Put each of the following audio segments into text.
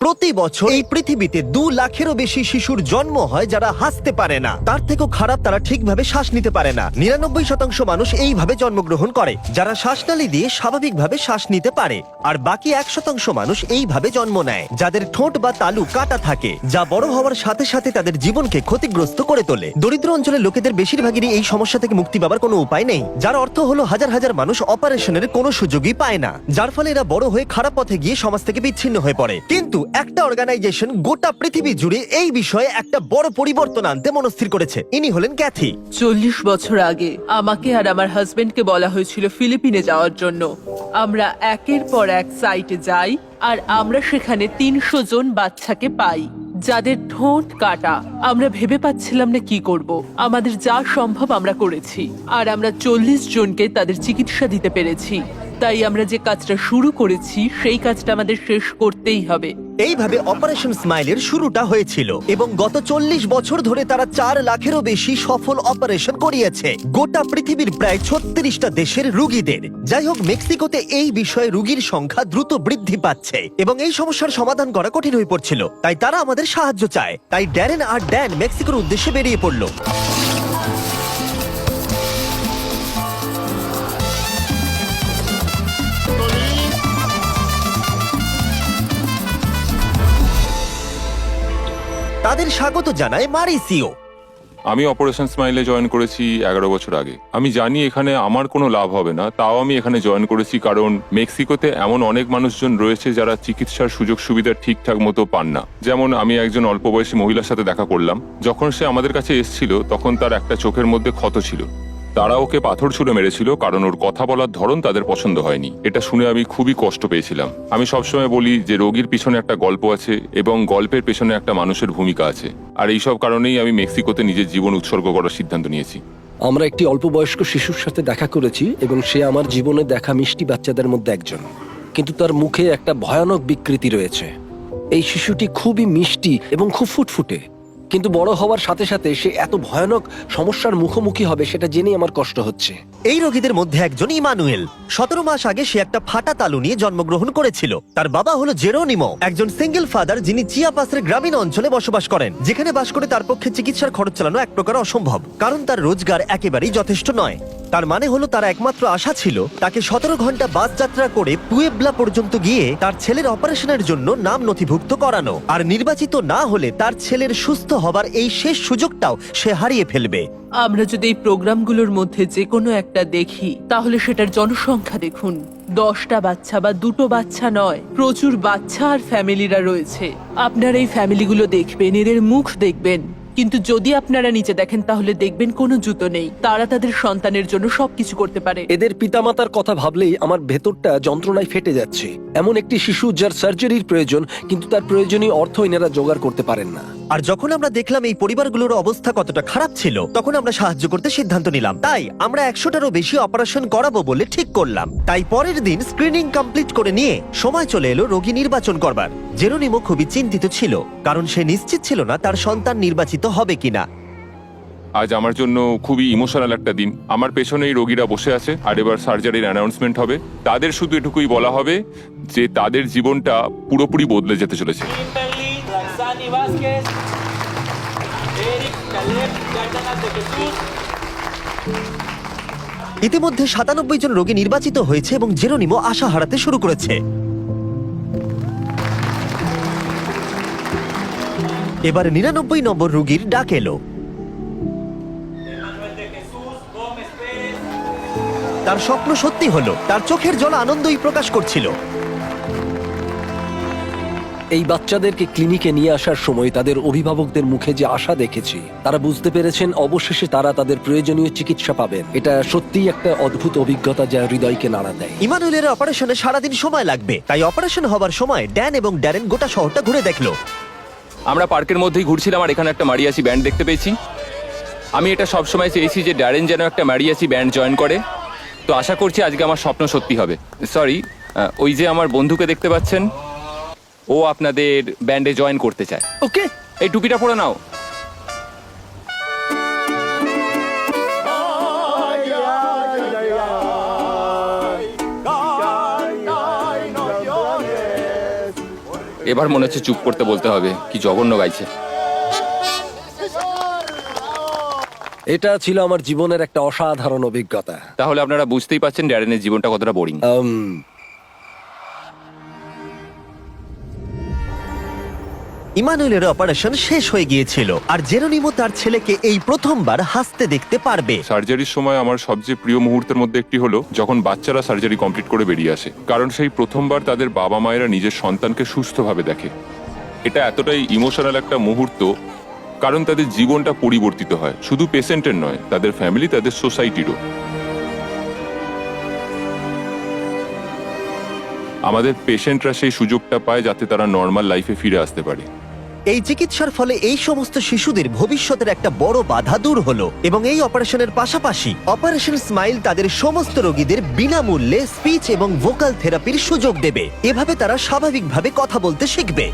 প্রতি বছর এই পৃথিবীতে 2 লাখেরও বেশি শিশুর জন্ম হয় যারা হাসতে পারে না। তার থেকেও খারাপ, তারা ঠিকভাবে শ্বাস নিতে পারে না। 99% মানুষ এইভাবে জন্মগ্রহণ করে, যারা শ্বাসনালী দিয়ে স্বাভাবিকভাবে শ্বাস নিতে পারে। আর বাকি 1% মানুষ এইভাবে জন্ম নেয়, যাদের ঠোঁট বা তালু কাটা থাকে, যা বড় হওয়ার সাথে সাথে তাদের জীবনকে ক্ষতিগ্রস্ত করে তোলে। দরিদ্র অঞ্চলের লোকেদের বেশিরভাগেরই এই সমস্যা থেকে মুক্তি পাবার কোনো উপায় নেই, যার অর্থ হলো হাজার হাজার মানুষ অপারেশনের কোনো সুযোগই পায় না, যার ফলে এরা বড় হয়ে খারাপ পথে গিয়ে সমাজ থেকে বিচ্ছিন্ন হয়ে পড়ে। কিন্তু একটা অর্গানাইজেশন গোটা পৃথিবী জুড়ে এই বিষয়ে একটা বড় পরিবর্তন আনতে মনস্থির করেছে। ইনি হলেন ক্যাথি। 40 বছর আগে আমাকে আর আমার হাজবেন্ডকে বলা হয়েছিল ফিলিপিনে যাওয়ার জন্য। আমরা একের পর এক সাইটে যাই আর আমরা সেখানে 300 জন বাচ্চাকে পাই যাদের ঠোঁট কাটা। আমরা ভেবে পাচ্ছিলাম না কি করব। আমাদের যা সম্ভব আমরা করেছি, আর আমরা 40 জনকে তাদের চিকিৎসা দিতে পেরেছি। তাই আমরা যে কাজটা শুরু করেছি সেই কাজটা আমাদের শেষ করতেই হবে। এইভাবে অপারেশন স্মাইলের শুরুটা হয়েছিল এবং গত 40 বছর ধরে তারা 4 লাখেরও বেশি সফল অপারেশন করিয়েছে গোটা পৃথিবীর প্রায় 36টা দেশের রোগীদের। যাই হোক, মেক্সিকোতে এই বিষয়ে রোগীর সংখ্যা দ্রুত বৃদ্ধি পাচ্ছে এবং এই সমস্যার সমাধান করা কঠিন হয়ে পড়ছিল। তাই তারা আমাদের সাহায্য চায়। তাই ড্যারেন আর ড্যান মেক্সিকোর উদ্দেশ্যে বেরিয়ে পড়ল। তাদের স্বাগত জানায় মারিসিও। আমি অপারেশন স্মাইলে জয়েন করেছি 11 বছর আগে। আমি জানি এখানে আমার কোনো লাভ হবে না, তাও আমি এখানে জয়েন করেছি কারণ মেক্সিকোতে এমন অনেক মানুষজন রয়েছে যারা চিকিৎসার সুযোগ সুবিধা ঠিকঠাক মতো পান না। যেমন আমি একজন অল্প বয়সী মহিলার সাথে দেখা করলাম। যখন সে আমাদের কাছে এসেছিল তখন তার একটা চোখের মধ্যে ক্ষত ছিল। তারা ওকে পাথর ছুঁড়ে মেরেছিল কারণ ওর কথা বলার ধরন তাদের পছন্দ হয়নি। এটা শুনে আমি খুবই কষ্ট পেয়েছিলাম। আমি সবসময় বলি যে রোগীর পিছনে একটা গল্প আছে এবং গল্পের পেছনে একটা মানুষের ভূমিকা আছে। আর এইসব কারণেই আমি মেক্সিকোতে নিজের জীবন উৎসর্গ করার সিদ্ধান্ত নিয়েছি। আমরা একটি অল্প বয়স্ক শিশুর সাথে দেখা করেছি এবং সে আমার জীবনে দেখা মিষ্টি বাচ্চাদের মধ্যে একজন, কিন্তু তার মুখে একটা ভয়ানক বিকৃতি রয়েছে। এই শিশুটি খুবই মিষ্টি এবং খুব ফুটফুটে, কিন্তু বড় হওয়ার সাথে সাথে সে এত ভয়ানক সমস্যার মুখোমুখি হবে সেটা জেনেই আমার কষ্ট হচ্ছে। এই রোগীদের মধ্যে একজন ইমানুয়েল। 17 মাস আগে সে একটা ফাটা তালু নিয়ে জন্মগ্রহণ করেছিল। তার বাবা হলো জেরোনিমো, একজন সিঙ্গেল ফাদার যিনি চিয়াপাসের গ্রামীণ অঞ্চলে বসবাস করেন, যেখানে বাস করে তার পক্ষে চিকিৎসার খরচ চালানো এক প্রকার অসম্ভব, কারণ তার রোজগার একেবারেই যথেষ্ট নয়। তার মানে হলো তার একমাত্র আশা ছিল তাকে 17 ঘন্টা বাস যাত্রা করে পুয়েবলা পর্যন্ত গিয়ে তার ছেলের অপারেশনের জন্য নাম নথিভুক্ত করানো, আর নির্বাচিত না হলে তার ছেলের সুস্থ হবার এই শেষ সুযোগটাও সে হারিয়ে ফেলবে। আমরা যদি এই প্রোগ্রামগুলোর মধ্যে যে কোনো একটা দেখি, তাহলে সেটার জনসংখ্যা দেখুন। 10টা বাচ্চা বা 2টো বাচ্চা নয়, প্রচুর বাচ্চা আর ফ্যামিলিরা রয়েছে। আপনারা এই ফ্যামিলিগুলো দেখবেন, এদের মুখ দেখবেন, কিন্তু যদি আপনারা নিচে দেখেন তাহলে দেখবেন কোনো জুতো নেই। তারা তাদের সন্তানের জন্য সবকিছু করতে পারে। এদের পিতামাতার কথা ভাবলেই আমার ভেতরটা যন্ত্রণায় ফেটে যাচ্ছে। এমন একটি শিশু যার সার্জারির প্রয়োজন, কিন্তু তার প্রয়োজনীয় অর্থ এনারা জোগাড় করতে পারেন না। আর যখন আমরা দেখলাম এই পরিবারগুলোর অবস্থা কতটা খারাপ ছিল, তখন আমরা সাহায্য করতে সিদ্ধান্ত নিলাম। তাই আমরা 100টারও বেশি অপারেশন করাবো বলে ঠিক করলাম। তাই পরের দিন স্ক্রিনিং কমপ্লিট করে নিয়ে সময় চলে এলো রোগী নির্বাচন করবার। জেরোনিমো খুবই চিন্তিত ছিল, কারণ সে নিশ্চিত ছিল না তার সন্তান নির্বাচিত হবে কিনা। আজ আমার জন্য খুবই ইমোশনাল একটা দিন। আমার পেছনেই রোগীরা বসে আছে আর এবার সার্জারির অ্যানাউন্সমেন্ট হবে। তাদের শুধু এটুকুই বলা হবে যে তাদের জীবনটা পুরোপুরি বদলে যেতে চলেছে। ইতিমধ্যে 97 জন রোগী নির্বাচিত হয়েছে এবং জেরোনিমো আশা হারাতে শুরু করেছে। এবার 99 নম্বর রোগীর ডাক এলো। তার স্বপ্ন সত্যি হলো। তার চোখের জল আনন্দই প্রকাশ করছিল। এই বাচ্চাদেরকে ক্লিনিকে নিয়ে আসার সময় তাদের অভিভাবকদের মুখে যে আশা দেখেছি, তারা বুঝতে পেরেছেন অবশেষে তারা তাদের প্রয়োজনীয় চিকিৎসা পাবেন। এটা সত্যিই একটা অদ্ভুত অভিজ্ঞতা যা হৃদয়কে নাড়া দেয়। ইমানুয়েলের অপারেশনে সারাদিন সময় লাগবে, তাই অপারেশন হবার সময় ড্যান এবং ড্যারেন গোটা শহরটা ঘুরে দেখলো। আমরা পার্কের মধ্যেই ঘুরছিলাম আর এখানে একটা মারিয়াচি ব্যান্ড দেখতে পেয়েছি। আমি এটা সবসময় চেয়েছি যে ড্যারেন যেন একটা মারিয়াচি ব্যান্ড জয়েন করে। তো আশা করছি আজকে আমার স্বপ্ন সত্যি হবে। সরি, ওই যে আমার বন্ধুকে দেখতে পাচ্ছেন, ও আপনাদের ব্যান্ডে জয়েন করতে চায়। ওকে, এই টুপিটা পরে নাও। এবার মনে হচ্ছে চুপ করতে বলতে হবে, কি জঘন্য গাইছে। এটা ছিল আমার জীবনের একটা অসাধারণ অভিজ্ঞতা। তাহলে আপনারা বুঝতেই পারছেন ড্যারেনের জীবনটা কতটা বোরিং। ইমানুয়েলের অপারেশন শেষ হয়ে গিয়েছিল আর জেরোনিমো তার ছেলেকে এই প্রথমবার হাসতে দেখতে পারবে। সার্জারির সময় আমার সবচেয়ে প্রিয় মুহূর্তের মধ্যে একটি হলো যখন বাচ্চারা সার্জারি কমপ্লিট করে বেরিয়ে আসে, কারণ সেই প্রথমবার তাদের বাবা মায়েরা নিজের সন্তানকে সুস্থভাবে দেখে। এটা এতটাই ইমোশনাল একটা মুহূর্ত, কারণ তাদের জীবনটা পরিবর্তিত হয়, শুধু পেশেন্টের নয়, তাদের ফ্যামিলি, তাদের সোসাইটিরও। আমাদের পেশেন্টরা সেই সুযোগটা পায় যাতে তারা নর্মাল লাইফে ফিরে আসতে পারে। এই চিকিৎসার ফলে এই সমস্ত শিশুদের ভবিষ্যতের একটা বড় বাধা দূর হলো এবং এই অপারেশনের পাশাপাশি অপারেশন স্মাইল তাদের সমস্ত রোগীদের বিনামূল্যে স্পিচ এবং ভোকাল থেরাপির সুযোগ দেবে। এভাবে তারা স্বাভাবিকভাবে কথা বলতে শিখবে।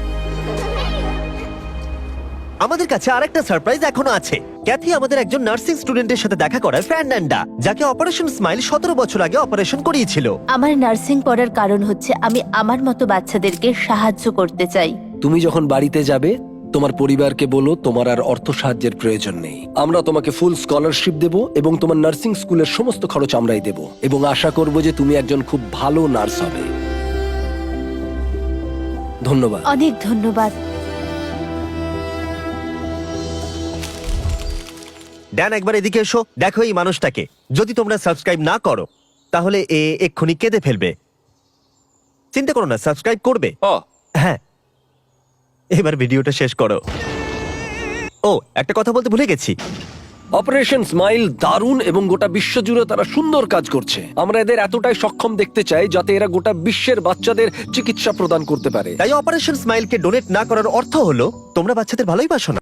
আমাদের কাছে আরেকটা সারপ্রাইজ এখনো আছে। ক্যাথি আমাদের একজন নার্সিং স্টুডেন্টের সাথে দেখা করায়, ফার্নান্ডা, যাকে অপারেশন স্মাইল 17 বছর আগে অপারেশন করিয়েছিল। আমার নার্সিং পড়ার কারণ হচ্ছে আমি আমার মতো বাচ্চাদেরকে সাহায্য করতে চাই। তুমি যখন বাড়িতে যাবে তোমার পরিবারকে বলো তোমার আর অর্থ সাহায্যের প্রয়োজন নেই। আমরা তোমাকে ফুল স্কলারশিপ দেব এবং তোমার নার্সিং স্কুলের সমস্ত খরচ আমরাই দেব এবং আশা করব যে তুমি একজন খুব ভালো নার্স হবে। ধন্যবাদ। অনেক ধন্যবাদ। ড্যান, একবার এদিকে এসো, দেখো এই মানুষটাকে। যদি তোমরা সাবস্ক্রাইব না করো তাহলে এ এক্ষুনি কেঁদে ফেলবে। চিন্তা করো না, সাবস্ক্রাইব করবে। ও হ্যাঁ, এবার ভিডিওটা শেষ করো। ও, একটা কথা বলতে ভুলে গেছি। অপারেশন স্মাইল দারুণ এবং গোটা বিশ্ব জুড়ে তারা সুন্দর কাজ করছে। আমরা এদের এতটাই সক্ষম দেখতে চাই যাতে এরা গোটা বিশ্বের বাচ্চাদের চিকিৎসা প্রদান করতে পারে। তাই অপারেশন স্মাইলকে ডোনেট না করার অর্থ হলো তোমরা বাচ্চাদের ভালোই বাসো না।